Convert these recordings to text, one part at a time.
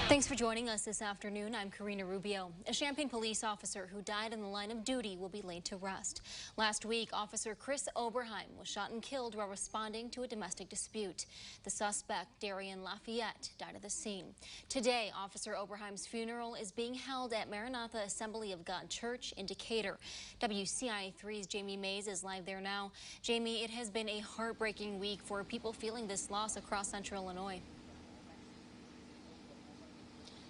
Thanks for joining us this afternoon. I'm KARINA Rubio. A Champaign police officer who died in the line of duty will be laid to rest. Last week, Officer Chris Oberheim was shot and killed while responding to a domestic dispute. The suspect, Darian Lafayette, died at the scene. Today, Officer Oberheim's funeral is being held at Maranatha Assembly of God Church in Decatur. WCIA3's Jamie Mays is live there now. Jamie, it has been a heartbreaking week for people feeling this loss across central Illinois.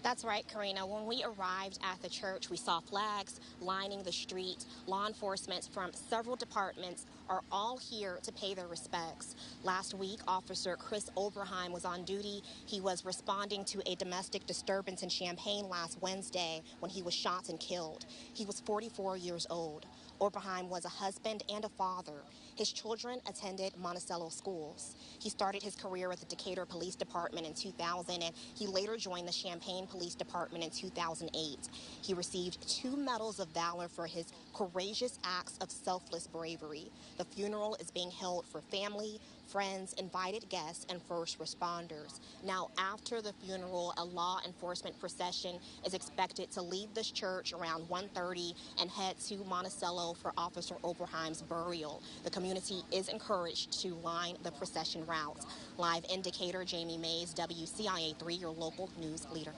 That's right, KARINA. When we arrived at the church, we saw flags lining the street. Law enforcement from several departments are all here to pay their respects. Last week, Officer Chris Oberheim was on duty. He was responding to a domestic disturbance in Champaign last Wednesday when he was shot and killed. He was 44 years old. Oberheim was a husband and a father. His children attended Monticello schools. He started his career at the Decatur Police Department in 2000, and he later joined the Champaign Police Department in 2008. He received 2 medals of valor for his courageous acts of selfless bravery. The funeral is being held for family, friends, invited guests, and first responders. Now, after the funeral, a law enforcement procession is expected to leave this church around 1:30 and head to Monticello for Officer Oberheim's burial. The community is encouraged to line the procession route. Live in Decatur, Jamie Mays, WCIA3, your local news leader.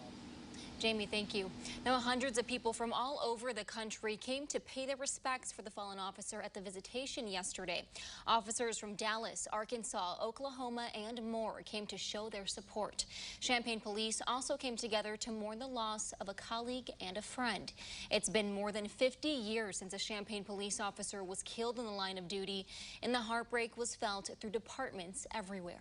Jamie, thank you. Now, hundreds of people from all over the country came to pay their respects for the fallen officer at the visitation yesterday. Officers from Dallas, Arkansas, Oklahoma, and more came to show their support. Champaign police also came together to mourn the loss of a colleague and a friend. It's been more than 50 years since a Champaign police officer was killed in the line of duty, and the heartbreak was felt through departments everywhere.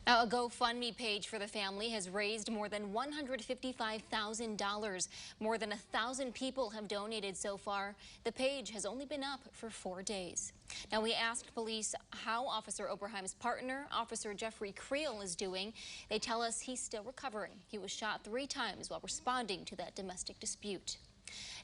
Now, a GoFundMe page for the family has raised more than $155,000. More than 1,000 people have donated so far. The page has only been up for 4 days. Now, we asked police how Officer Oberheim's partner, Officer Jeffrey Creel, is doing. They tell us he's still recovering. He was shot 3 times while responding to that domestic dispute.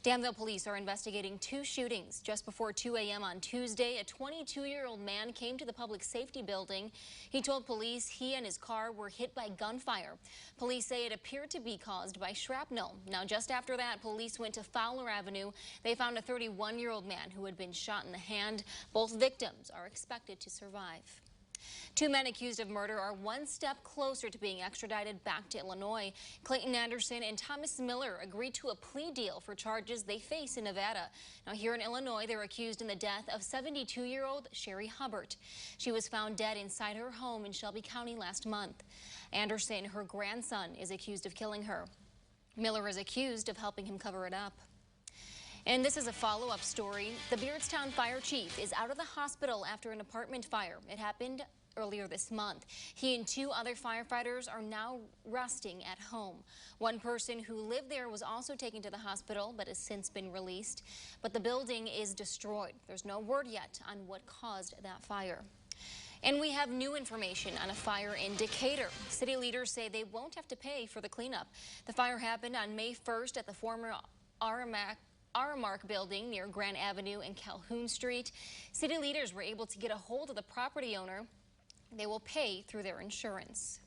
Danville police are investigating 2 shootings. Just before 2 a.m. on Tuesday, a 22-year-old man came to the public safety building. He told police he and his car were hit by gunfire. Police say it appeared to be caused by shrapnel. Now, just after that, police went to Fowler Avenue. They found a 31-year-old man who had been shot in the hand. Both victims are expected to survive. 2 men accused of murder are 1 step closer to being extradited back to Illinois. Clayton Anderson and Thomas Miller agreed to a plea deal for charges they face in Nevada. Now, here in Illinois, they're accused in the death of 72-year-old Sherry Hubbard. She was found dead inside her home in Shelby County last month. Anderson, her grandson, is accused of killing her. Miller is accused of helping him cover it up. And this is a follow-up story. The Beardstown fire chief is out of the hospital after an apartment fire. It happened earlier this month. He and 2 other firefighters are now resting at home. One person who lived there was also taken to the hospital but has since been released. But the building is destroyed. There's no word yet on what caused that fire. And we have new information on a fire in Decatur. City leaders say they won't have to pay for the cleanup. The fire happened on May 1st at the former Aramark building near Grand Avenue and Calhoun Street. City leaders were able to get a hold of the property owner. They will pay through their insurance.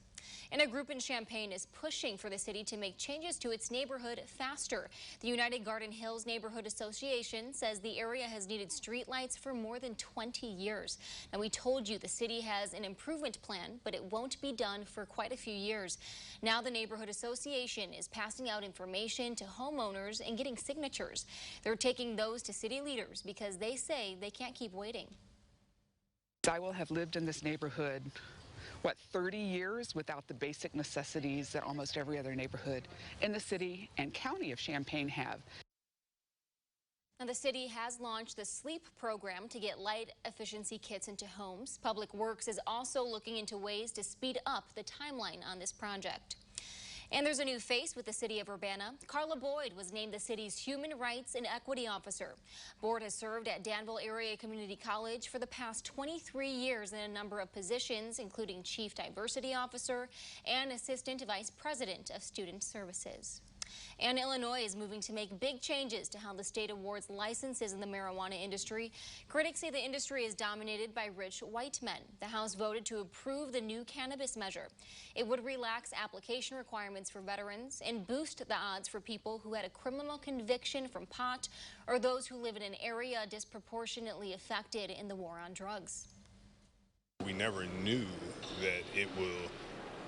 And a group in Champaign is pushing for the city to make changes to its neighborhood faster. The United Garden Hills Neighborhood Association says the area has needed streetlights for more than 20 years. Now, we told you the city has an improvement plan, but it won't be done for quite a few years. Now the Neighborhood Association is passing out information to homeowners and getting signatures. They're taking those to city leaders because they say they can't keep waiting. I will have lived in this neighborhood, 30 years without the basic necessities that almost every other neighborhood in the city and county of Champaign have. Now, the city has launched the SLEEP program to get light efficiency kits into homes. Public Works is also looking into ways to speed up the timeline on this project. And there's a new face with the city of Urbana. Carla Boyd was named the city's Human Rights and Equity Officer. Boyd has served at Danville Area Community College for the past 23 years in a number of positions, including Chief Diversity Officer and Assistant Vice President of Student Services. And Illinois is moving to make big changes to how the state awards licenses in the marijuana industry. Critics say the industry is dominated by rich white men. The House voted to approve the new cannabis measure. It would relax application requirements for veterans and boost the odds for people who had a criminal conviction from pot or those who live in an area disproportionately affected in the war on drugs. We never knew that it will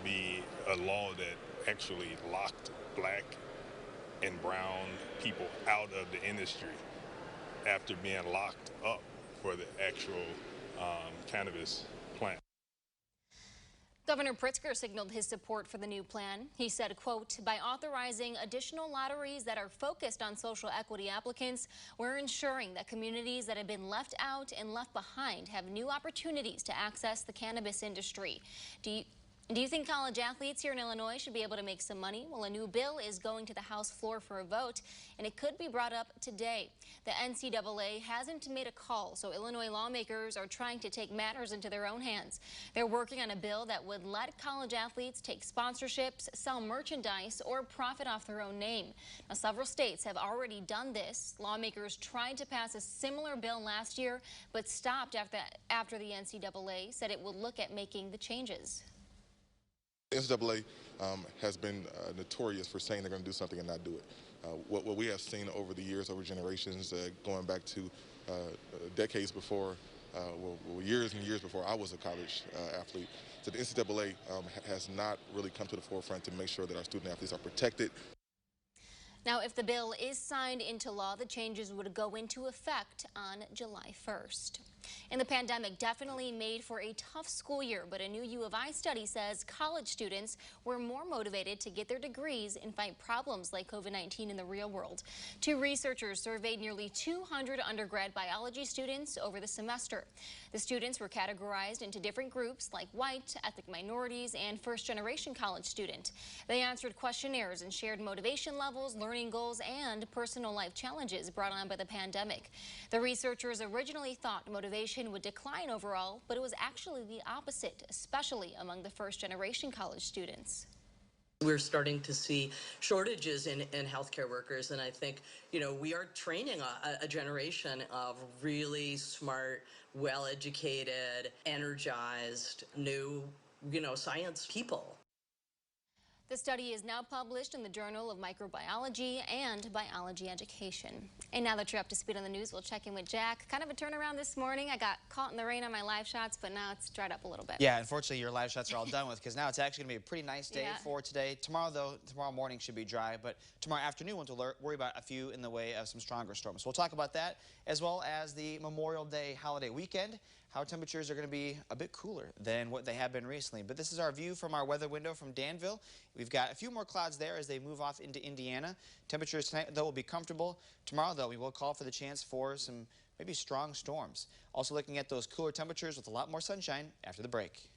be a law that actually locked black and brown people out of the industry after being locked up for the actual cannabis plant. Governor Pritzker signaled his support for the new plan. He said, quote, "By authorizing additional lotteries that are focused on social equity applicants, we're ensuring that communities that have been left out and left behind have new opportunities to access the cannabis industry." Do you think college athletes here in Illinois should be able to make some money? Well, a new bill is going to the House floor for a vote, and it could be brought up today. The NCAA hasn't made a call, so Illinois lawmakers are trying to take matters into their own hands. They're working on a bill that would let college athletes take sponsorships, sell merchandise, or profit off their own name. Now, several states have already done this. Lawmakers tried to pass a similar bill last year, but stopped after the NCAA said it would look at making the changes. The NCAA has been notorious for saying they're going to do something and not do it. What we have seen over the years, over generations, going back to decades before, years and years before I was a college athlete, so the NCAA has not really come to the forefront to make sure that our student athletes are protected. Now, if the bill is signed into law, the changes would go into effect on July 1st. And the pandemic definitely made for a tough school year, but a new U of I study says college students were more motivated to get their degrees and fight problems like COVID-19 in the real world. Two researchers surveyed nearly 200 undergrad biology students over the semester. The students were categorized into different groups like white, ethnic minorities, and first-generation college student. They answered questionnaires and shared motivation levels, learning goals, and personal life challenges brought on by the pandemic. The researchers originally thought motivation would decline overall, but it was actually the opposite, especially among the first-generation college students. We're starting to see shortages in healthcare workers, and I think, we are training a generation of really smart, well-educated, energized, new, science people. The study is now published in the Journal of Microbiology and Biology Education. And now that you're up to speed on the news, we'll check in with Jack. Kind of a turnaround this morning. I got caught in the rain on my live shots, but now it's dried up a little bit. Yeah, unfortunately, your live shots are all done with because now it's actually going to be a pretty nice day Yeah. for today. Tomorrow, though, tomorrow morning should be dry, but tomorrow afternoon we'll have to worry about a few in the way of some stronger storms. We'll talk about that as well as the Memorial Day holiday weekend, how temperatures are going to be a bit cooler than what they have been recently. But this is our view from our weather window from Danville. We've got a few more clouds there as they move off into Indiana. Temperatures tonight, though, will be comfortable. Tomorrow, though, we will call for the chance for some maybe strong storms. Also looking at those cooler temperatures with a lot more sunshine after the break.